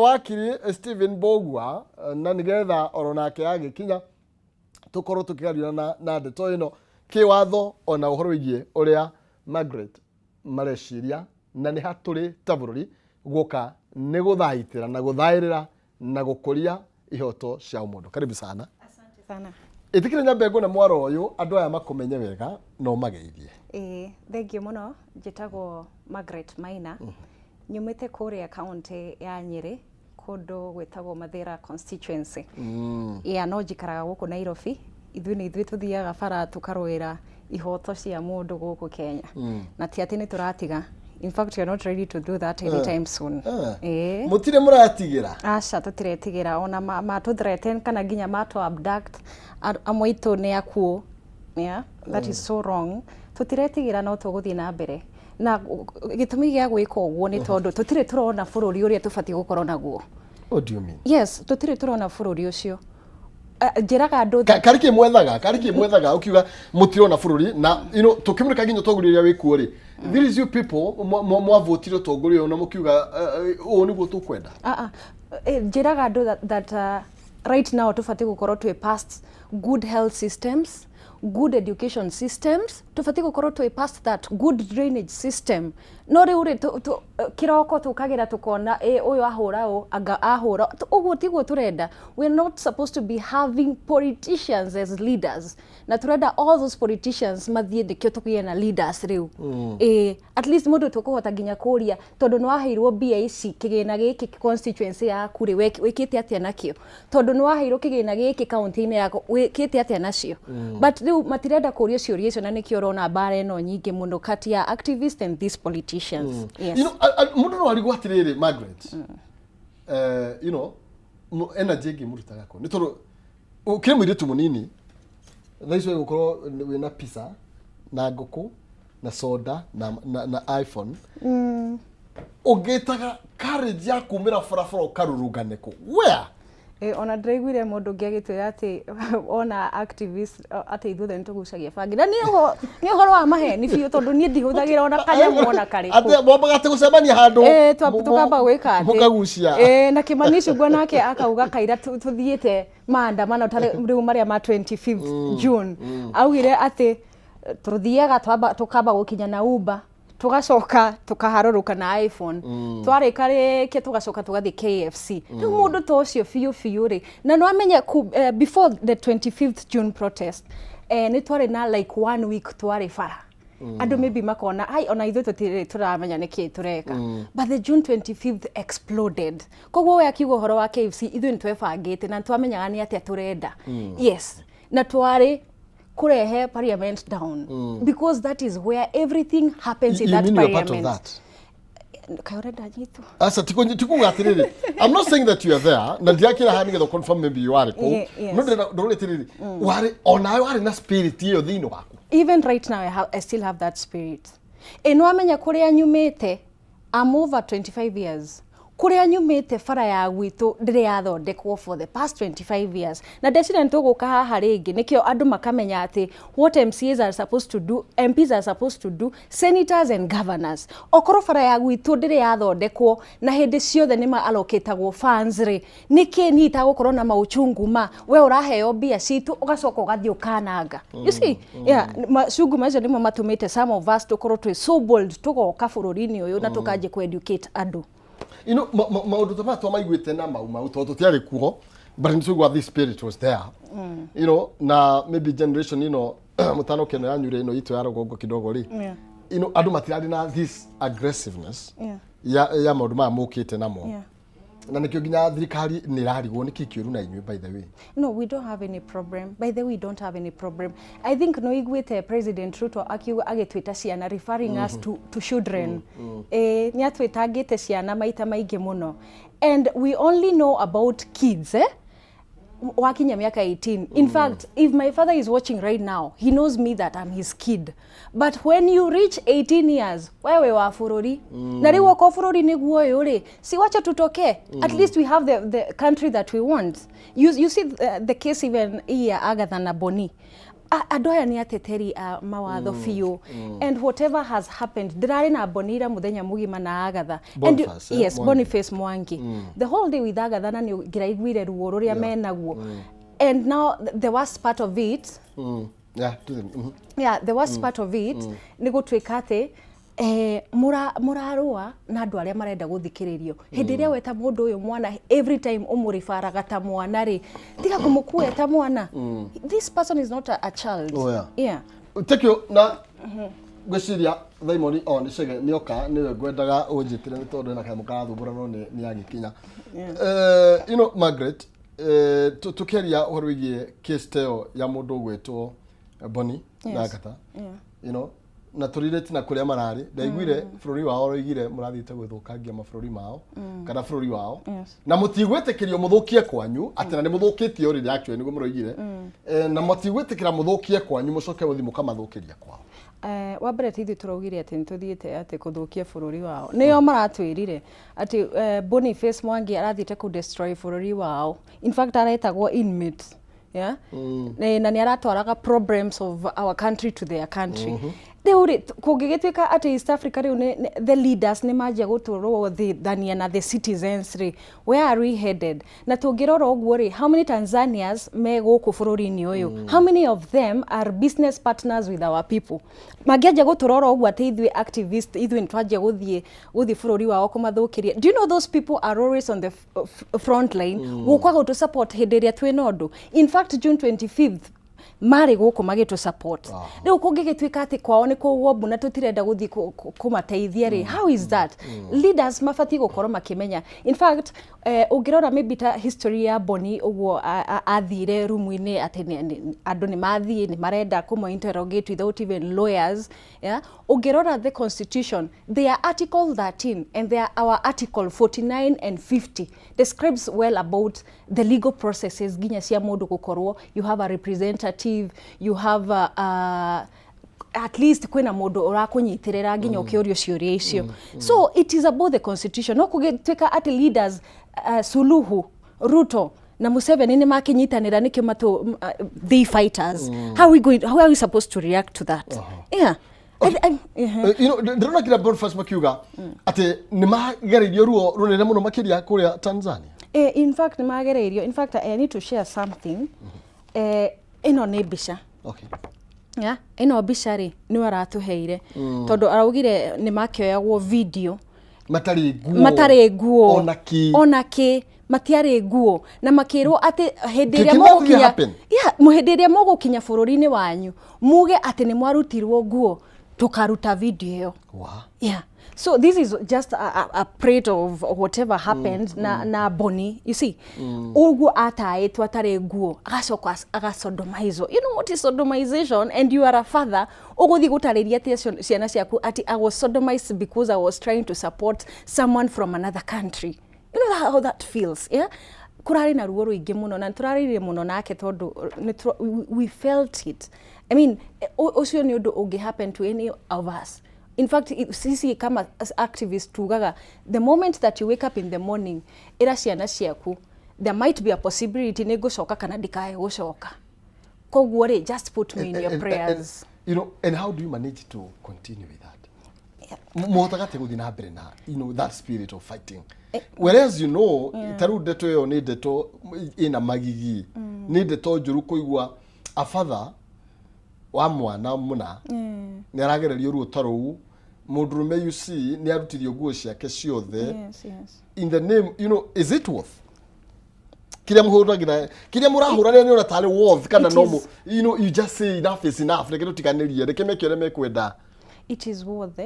wakiri Stephen Bogwa na nigetha oronake agikinya tukorwo tukigarirana na ndeto ino kiwatho ona uhoro wigie uria Margaret mareciria na ni haturi ta bururi guka ni guthaitira na guthairira na gukuria ihoto cia umundu. Karibu sana. Asante sana. Itikire nyambe ngone mwaro uyu andu aya makumenye wega no mageithie. Thank you muno. Njitagwo Margaret Maina. Nyumite kuria county ya Nyeri kundu gwetagwo Mathira constituency. No njikaraga guku Nairobi. Ithuĩ tuthiaga bara tukarũĩra ihoto cia mundu guku Kenya. Na ti ati ni turatiga. In fact, you're not ready to do that anytime soon. Mutire muratigira? Aca tutiretigira ona matu threaten kana ginya matu abduct amwe itu ni akuo. Yeah, that is so wrong. Tutiretigira no tuguthie na mbere. Na gitumi gia gwika uguo ni tondu tutire turona bururi uria tubati gukorwo naguo. What do you mean? Yes, tutire turona bururi ucio. Njiraga andu kariki mwethaga ukiuga mutirona bururi na tukimurika ginyo toguriria wikuo ri these is you people mwavotire toguririo na mukiuga o niguo tukwenda. Njiraga andu that right now tubati gukorwo twi past good health systems, good education systems, tubati gukorwo twi past that good drainage system. No riu ri kiroko tukagira tukona uyu ahura u anga ahura uguo tiguo turenda. We're not supposed to be having politicians as leaders. Na turenda all those politicians mathie ndikio tukie na leaders riu. At least mundu tukuhota ginya kuria tondu no aheirwo BIC kigina giki constituency yaku ri wikite atia nakio tondu no aheirwo kigina giki county ine yako wikite atia nacio. But riu matirenda kuria ciuria icio na nikio rona bara eno nyingi muno kati ya activists and these politicians. Yes. Mundu no arigwo atiriri Margaret. Energy ngi murutaga ko ni tondu ukire mwiritu munini thaiso gukorwo wina pizza na nguku na soda na iPhone. Ugetaga courage ya kumira farafara ukarurungane ku where ona ndaiguire mundu ngiagitwira ati ona activist ati ithuothe nitugucagia bangi na ni uhoro wa maheni biu tondu ni ndihuthagira ona kanyamu ona kariku ati mwambaga ati gucemania handu tukamba gwika ati mukagucia na Kimani Cungwa nake akauga kaira tuthiite maandamano riu maria ma 25th June augire ati tuthiaga tukamba gukinya na Uber tugacoka tukaharuruka na iPhone twarika rike tugacoka tugathi KFC riu mundu to cio fiu ri na no amenye before the 25th June protest ni twari na like 1 week twari bara andu maybe makona hai ona ithuĩ turamenya niki tureka but the June 25th exploded koguo we akiuga horo wa KFC ithuĩ ni twebangite na twamenyaga ni atia turenda yes na twari kurehe parliament down because that is where everything happens in that parliament. Part of that. Kayoreda nyitu. Asa tikuga atiriri. I'm not saying that you are there. Na ndiakira hani ngetho confirm maybe you are ko. No ndore tiriri. Wari onayo wari na spirit iyo thino waku. Even right now I still have that spirit. No amenya kuria nyumite I'm over 25 years. Kuria nyumite fara ya gwitu ndire yathondekwo for the past 25 years na ndecira ntuguka haha ringi nikio andu makamenya ati what MCAs are supposed to do, MPs are supposed to do, senators and governors. Okoro fara ya gwitu ndire yathondekwo na hindi ciothe nima allocatagwo funds ri niki nita gukorwo na mauchungu ma we uraheo bia citu ugacoka ugathii ukananga. You see, macungu macio nimo matumite some of us tukorwo twi so bold tugoka bururi-ini uyu na tukaje ku educate andu. Maundu tama maiguite na mau tondu tiari kuho but nitugwa this spirit was there. Na maybe generation mutano keno yanyure itu ya rogongo kidogo ri andu matirari na this aggressiveness ya maundu ma mukite namo na nikio ginya thirikari ni rarigwo niki kiuru na inywe by the way. No, we don't have any problem. By the way, we don't have any problem. I think no igwete President Ruto akiuga agitwita ciana referring us to children. Ni atwitangite ciana maita maingi muno. And we only know about kids wakinya miaka 18. In fact, if my father is watching right now, he knows me that I'm his kid. But when you reach 18 years, wewe wa furori, na riwo ko furori niguo yuri, si wacha tutoke. At least we have the country that we want. You see the case even here Agatha na Boni. andå aya nä ateteri a mawatho biå and whatever has happened ndirarä na Bonira muthenya mugima na Agatha Boniface, and yes Boniface Mwangi the whole day with Agatha na nä ngiraiguire ruo rå rä a menaguo and now the worst part of it the worst part of it nä gå tuä ka atä murarua na andu aria marenda guthikiririo hindi iria weta mundu uyu mwana every time umurifaraga ta mwana ri tiga kumukua ta mwana this person is not a child tekio na gwiciria thaimoni on cege nioka niwe ngwendaga unjitire ni tondu na kamu karathumbura no ni agikinya you know Margaret tukeria horo wigie case teo ya mundu gwetwo Boni na Agatha you know na turirete na kuria marari ndaiguire bururi wao roigire murathite gwithukangia mabururi mao kana bururi wao na mutigwetekirio muthukie kwanyu atina ni muthukitie already actually niguo muroigire na mutigwetekira muthukie kwanyu mucoke guthi mukamathukiria kwao wa mbere tithi turaugire ati nituthiite ati kuthukia bururi wao nio maratwirire ati Boniface Mwangi arathite ku destroy bururi wao in fact aretagwo inmate na ni aratwaraga problems of our country to their country Deuri kugigituika ati East Africa riu the leaders ni majia guturwo thania na the citizens ri where are we headed na tungirora uguo ri how many Tanzanians me guku bururi-ini uyu how many of them are business partners with our people magiaja guturora uguo ati ithwe activists ithwe ntwajia guthi bururi wao kumathukiria do you know those people are always on the front line gukwa to support hindi iria twi nondu in fact June 25th mari guku magitu support riu kungigituika ati kwao ni kuwombu na tutirenda guthi kumateithia ri how is that leaders mafati gukorwo makimenya in fact ungirora maybe ta history ya Boni uguo athire rumu-ini ati andu ni mathie ni marenda kumo interrogate without even lawyers ungirora the constitution their article 13 and our article 49 and 50 describes well about the legal processes ginya cia mundu gukorwo you have a representative you have at least kwina mundu urakunyitirira nginya ukiurio ciuria icio so it is about the constitution no kugitwika at leaders Suluhu Ruto na Museveni ni makinyitanira nikyo matu the fighters how are we supposed to react to that you know ndrona kila Boniface makiuga ati ni magereirio ruo runene muno makiria kuria Tanzania in fact ni magereirio in fact I need to share something ino ni mbica ino mbica ri ni waratuheire tondu araugire ni makioyagwo video matari nguo onaki matiari nguo na makirwo ati hindi iria mugukinya muhindi iria mugukinya bururi-ini wanyu muge ati ni mwarutirwo nguo tukaruta video so this is just a plate of whatever happened na Boni you see uguo ataitwa atari nguo agacoka agasodomizwo you know what is sodomization and you are a father uguthi gutariria ati ciana ciaku ati I was sodomized because I was trying to support someone from another country you know how that feels kurari na ruo ruingi muno na turarire muno nake tondu we felt it I mean ucio ni undu ungi happen to any of us in fact sisi kama as activists tugaga the moment that you wake up in the morning ira ciana ciaku there might be a possibility ni gucoka kana ndikae gucoka koguo ri just put me in your prayers you know and how do you manage to continue with that muhotagate guthi na mbere na you know that spirit of fighting whereas you know taru ndeto yo ni ndeto ina magigi ni ndeto njuru kuigwa a father wa mwana muna ni aragererio ruo taru mundurume you see ni arutirio nguo ciake ciothe in the name you know is it worth kiria muhuragira kiria murahurania ni ona tari worth kana no you know you just say enough is enough reke tutikanirie reke mekere mekwenda it is worth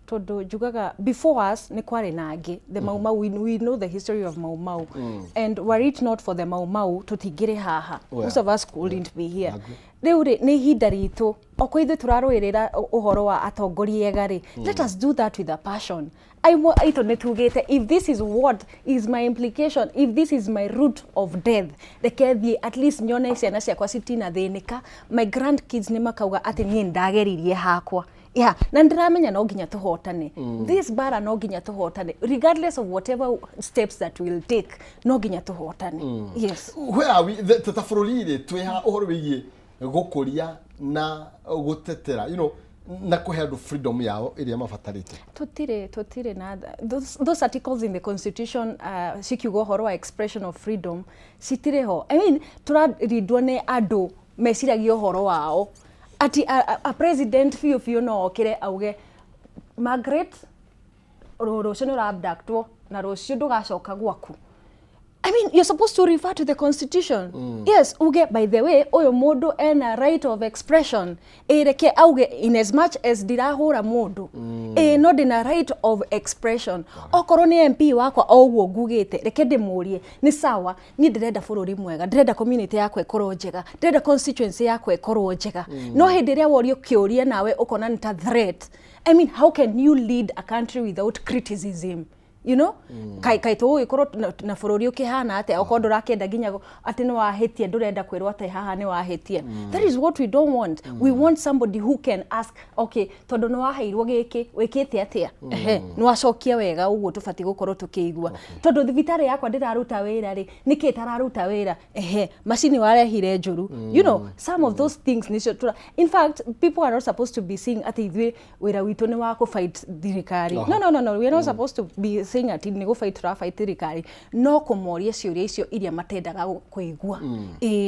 todo jugaga before us ni kware nangi the Mau we know the history of Mau and were it not for the Mau tutigire haha most of us couldn't be here Reure ni hinda ritu okwo ithu turaruirira uhoro wa atongoria egari let us do that with a passion ito netugite if this is what is my implication if this is my root of death rekethi at least nyone ciana ciakwa citina thinika my grandkids ni makauga ati ni ndageririe hakwa na ndiramenya no nginya tuhotane this bara no nginya tuhotane regardless of whatever steps that we'll take no nginya tuhotane yes where are we tatabururi twiha uhoro wigie gukuria na gutetera na kuhe andu freedom yao iria mabatarite. Tutire na those articles in the constitution cikiuga horo wa expression of freedom citireho. I mean turaridwo ne andu meciragia horo wao ati a president fiu no okire auge Margaret rucio no abductwo na rucio ndugacoka gwaku. I mean, you're supposed to refer to the constitution. Yes, uge, by the way, oyo mundu ena right of expression. Reke auge, in as much as dirahura mundu, no dina right of expression. Okorwo ni MP wakwa oguo ngugite, reke ndimurie, ni sawa, ni ndirenda bururi mwega, ndirenda community yakwa ikorwo njega, ndirenda constituency yakwa ikorwo njega. No hindi ria worio kiuria nawe ukona ni ta threat. I mean, how can you lead a country without criticism? Kai to ikorwo na bururi ukihana ate okondo rakenda ginya ate no wahetie ndurenda kwirwo ate haha ni wahetie. That is what we don't want. We want somebody who can ask, okay, tondu no waheirwo giki wikite atia no acokia wega uguo tubati gukorwo tukigwa tondu thibitari yakwa ndiraruta wira ri niki tararuta wira machine warehire njuru. Some of those things in fact, people are not supposed to be saying ati ithwe wira witu ni wa ku fight thirikari. No, we are not supposed to be saying ati ni go fight thirikari, no kumoria ciuria icio iria matendaga kuigua.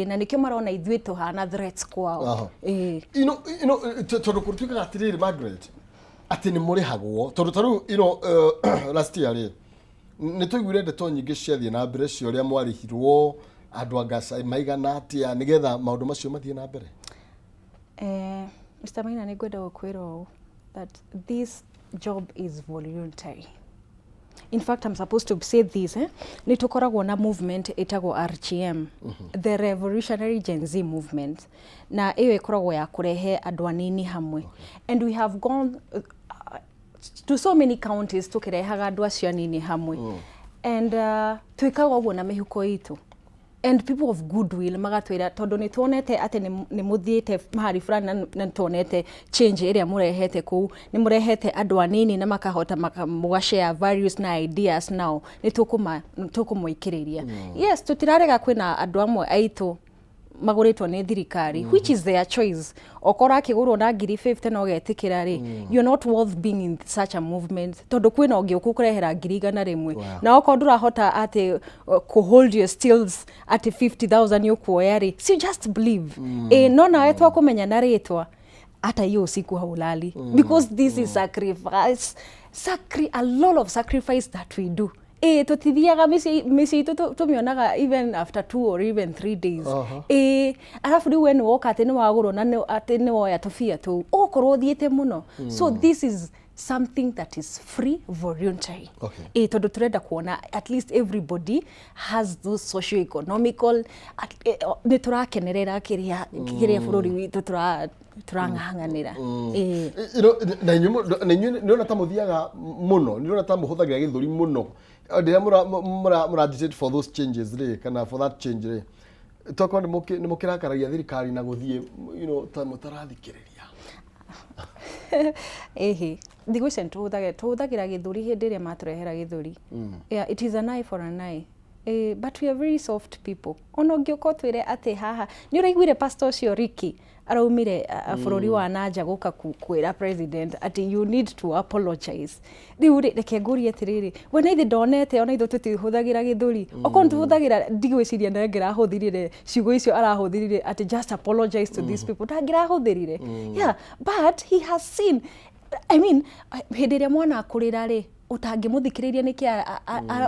Na nikio marona ithwe tuhana threats kwao. Tondu kurituka atiriri Margaret ati ni murihagwo tondu taru last year ri ni tuigwire ndeto nyingi ciathie na mbere ciuria mwarihirwo andu agasa maigana atia nigetha maundu macio mathie na mbere. Mr. Maina, ni gwenda gukwira that this job is voluntary. In fact, I'm supposed to say this, ni tukoragwo na movement itago RGM, the Revolutionary Gen Z movement, na iyo ikoragwo ya kurehe andu anini hamwe. And we have gone to so many counties tukirehaga andu acio anini hamwe. And twikaga uguo na mihuko itu. And people of goodwill magatwira tondu ni tuonete ate ni muthiete mahali fulani na tuonete change area murehete ku ni murehete andu anini na makahota mugashare values na ideas now ni tukumwikiriria. Yes, tutirarega kwina andu amwe aitu maguritwo ni thirikari, which is their choice. Okora akigurwo na 50 no getikira ri, you're not worth being in such a movement tondu kwina ungi ukukurehera 100,000 na oko ndurahota ati ku hold your stills ati 50,000 yukuoya ri, so just believe. No nawe twakumenya na ritwa ata hiyo siku haulali, because this is sacrifice, a lot of sacrifice that we do. Tutithiaga misi tumionaga even after 2 or even 3 days. Alafu riu when woka ati ni wagurwo na ati ni woya tufia tu okorwo thiete muno. So this is something that is free, voluntary. Tondu turenda kuona at least everybody has those socio-economical ni turakenerera kiria bururi witu turangahanganira. Na niona ta muthiaga muno, niona ta muhuthagira githuri muno. Ndia mura agitate for those changes ri kana for that change ri toko ni mukirakaragia thirikari na guthie ta mutarathikiriria. Thigũici tuhuthagira githuri hindi iria maturehera githuri. Yeah, it is an eye for an eye. But we are very soft people. Ono ngĩuka twire ati haha ni uraiguire pastor ucio Ricky araumire bururi wa nanja guka kwira president ati you need to apologize. Riu reke ngurie atiriri, wena ithe ndonete ona ithe tutihuthagira githuri okorwo tuhuthagira ndigwiciria na ngirahuthirire ciugo icio arahuthirire ati just apologize to these people ngirahuthirire. Yeah, but he has seen, I mean, hindi iria mwana akurira ri utangimuthikiriria niki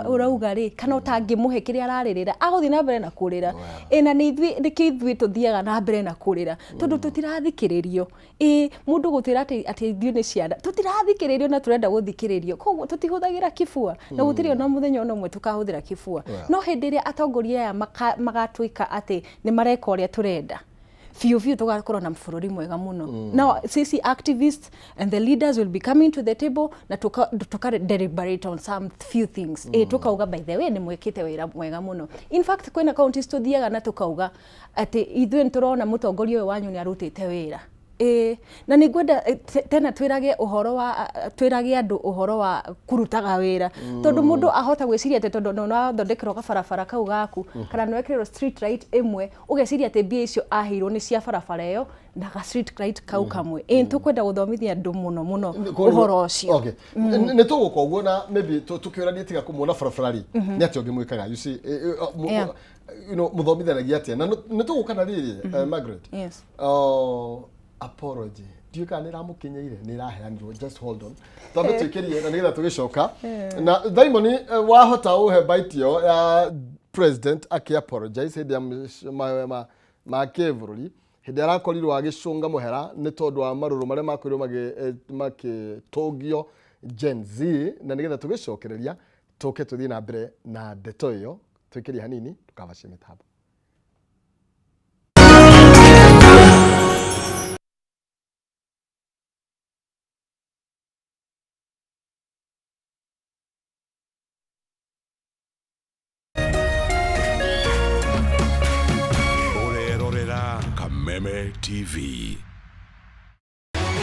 urauga ri kana utangimuhe kiria araririra aguthi na mbere na kurira. Na ni ithui tuthiaga na mbere na kurira tondu tutirathikiririo. Mundu gutwira ati ithui ni ciana tutirathikiririo na turenda guthikiririo, koguo tutihuthagira kifua na gutiri ona muthenya ona mwe tukahuthira kifua. No hindi iria atongoria aya magatwika ati ni mareka uria turenda, few tugakorwo na bururi mwega muno. Now sisi activists and the leaders will be coming to the table na tuka deliberate on some few things. Tukauga by the way ni mwekite wira mwega muno. In fact kwena counties tuthiaga na tukauga ati ithuĩ turona mutongoria uyu wanyu ni arutite wira. na nä ngwenda tena twärage andå å horo wa kũrutaga wĩra tondũ mũndũ ahota gwĩciria atĩ tondũ no athondekerwo gabarabara kau gaku kana nĩ wekĩrĩrwo street light ĩmwe ũgeciria atĩ mbia icio aheirwo nĩ cia barabara ĩyo na ga street light kau kamwe tũkwenda gũthomithia andũ mũno ũhoro ũcio nĩ tũgũka ũguo na maybe tũkĩũrania tiga kũmuona barabara rĩ nĩ atĩ ũngĩmwĩkaga you see mũthomithanagia atĩa na nĩ tũgũka na rĩrĩ Margaret apology ndiũ kana nĩ ramũkinyeire nĩ raheanirwo just hold on tondũ twĩkĩrie na nĩgetha tũgĩcoka na Diamond wahota ũhe bite yo ya president akĩ-apologize hĩndĩ ya ma kĩbũrũri hĩndĩ arakorirwo agĩcũnga mũhera nĩ tondũ wa marũrũ marĩa makorirwo magĩtũngio Gen Z na nĩgetha tũgĩcokereria tũke tũthiĩ na mbere na ndeto ĩyo twĩkĩrie hanini tũkabacie mĩtambo. Meme TV.